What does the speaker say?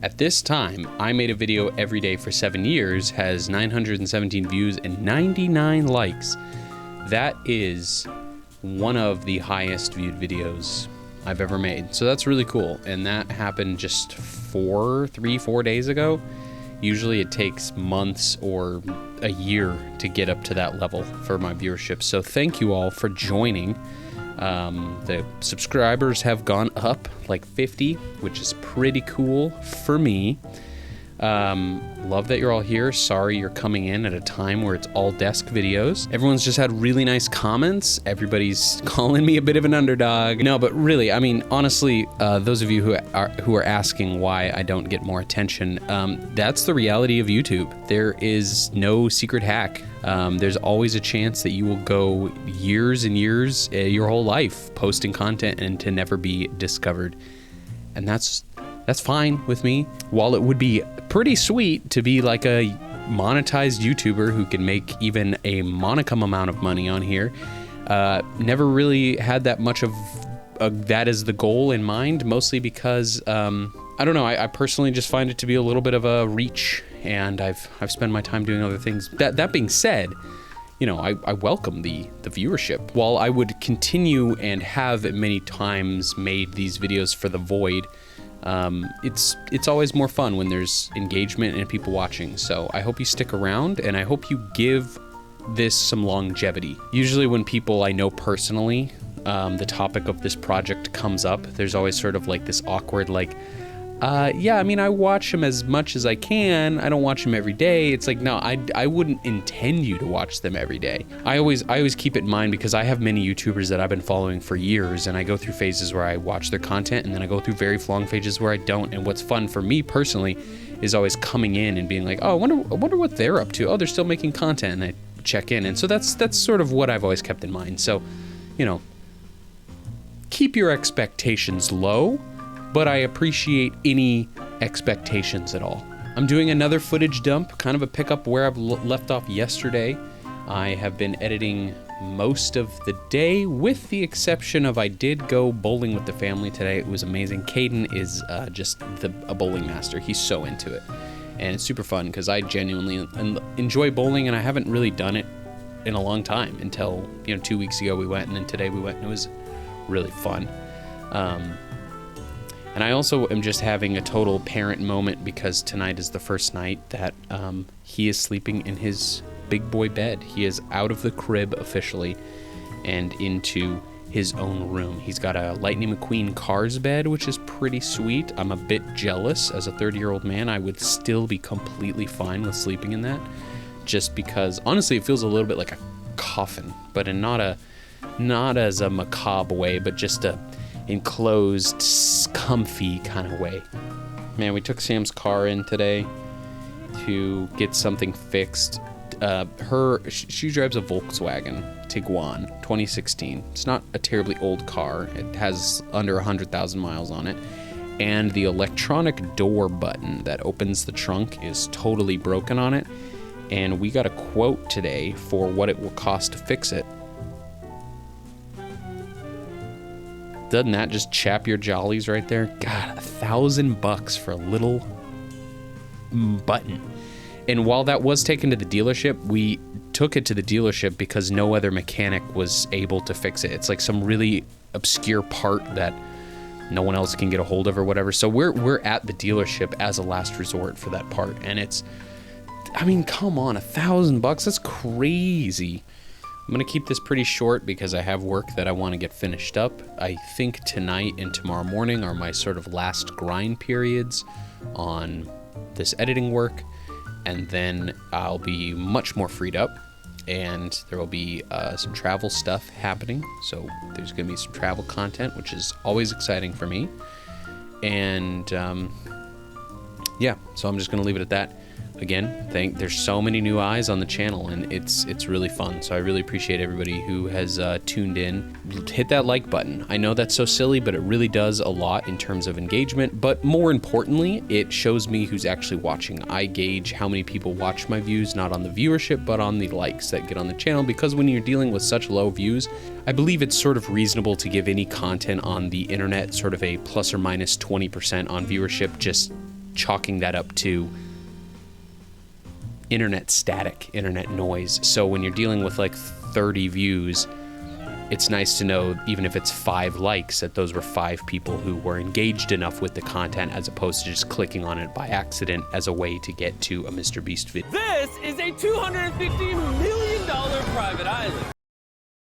at this time, I made a video every day for 7 years, has 917 views and 99 likes. That is one of the highest viewed videos I've ever made. So that's really cool. And that happened just 4 days ago. Usually it takes months or a year to get up to that level for my viewership. So thank you all for joining. The subscribers have gone up like 50, which is pretty cool for me. Love that you're all here. Sorry you're coming in at a time where it's all desk videos. Everyone's just had really nice comments. Everybody's calling me a bit of an underdog. No, but really, I mean, honestly, those of you who are asking why I don't get more attention, that's the reality of YouTube. There is no secret hack. There's always a chance that you will go years and years, your whole life, posting content and to never be discovered. And that's fine with me. While it would be pretty sweet to be like a monetized YouTuber who can make even a monicum amount of money on here, never really had that much of that as the goal in mind, mostly because, I don't know, I personally just find it to be a little bit of a reach, and I've spent my time doing other things. That being said, you know, I welcome the viewership. While I would continue and have many times made these videos for the void, it's always more fun when there's engagement and people watching. So I hope you stick around, and I hope you give this some longevity. Usually when people I know personally, the topic of this project comes up, there's always sort of like this awkward, like, yeah, I mean, I watch them as much as I can. I don't watch them every day. It's like, no, I wouldn't intend you to watch them every day. I always keep it in mind, because I have many YouTubers that I've been following for years, and I go through phases where I watch their content, and then I go through very long phases where I don't. And what's fun for me personally is always coming in and being like, oh, I wonder what they're up to. Oh, they're still making content, and I check in. And so that's sort of what I've always kept in mind. So, you know, keep your expectations low, but I appreciate any expectations at all. I'm doing another footage dump, kind of a pickup where I've left off yesterday. I have been editing most of the day, with the exception of I did go bowling with the family today. It was amazing. Caden is just a bowling master. He's so into it. And it's super fun, because I genuinely enjoy bowling, and I haven't really done it in a long time until, 2 weeks ago we went, and then today we went, and it was really fun. And I also am just having a total parent moment, because tonight is the first night that he is sleeping in his big boy bed. He is out of the crib officially and into his own room. He's got a Lightning McQueen Cars bed, which is pretty sweet. I'm a bit jealous. As a 30-year-old man, I would still be completely fine with sleeping in that, just because honestly it feels a little bit like a coffin, but in not as a macabre way, but just a enclosed, comfy kind of way. Man, we took Sam's car in today to get something fixed. She drives a Volkswagen Tiguan 2016. It's not a terribly old car. It has under 100,000 miles on it. And the electronic door button that opens the trunk is totally broken on it. And we got a quote today for what it will cost to fix it. Doesn't that just chap your jollies right there? God, $1,000 for a little button. And while that was taken to the dealership, we took it to the dealership because no other mechanic was able to fix it. It's like some really obscure part that no one else can get a hold of or whatever. So we're at the dealership as a last resort for that part. And it's, I mean, come on, $1,000, that's crazy. I'm gonna keep this pretty short because I have work that I want to get finished up. I think tonight and tomorrow morning are my sort of last grind periods on this editing work, and then I'll be much more freed up, and there will be some travel stuff happening. So there's gonna be some travel content, which is always exciting for me. And yeah, so I'm just gonna leave it at that. Again, there's so many new eyes on the channel, and it's really fun. So I really appreciate everybody who has tuned in. Hit that like button. I know that's so silly, but it really does a lot in terms of engagement. But more importantly, it shows me who's actually watching. I gauge how many people watch my views, not on the viewership, but on the likes that get on the channel. Because when you're dealing with such low views, I believe it's sort of reasonable to give any content on the internet sort of a plus or minus 20% on viewership, just chalking that up to internet static, internet noise. So when you're dealing with like 30 views, it's nice to know, even if it's 5 likes, that those were 5 people who were engaged enough with the content, as opposed to just clicking on it by accident as a way to get to a MrBeast video. This is a $250 million private island.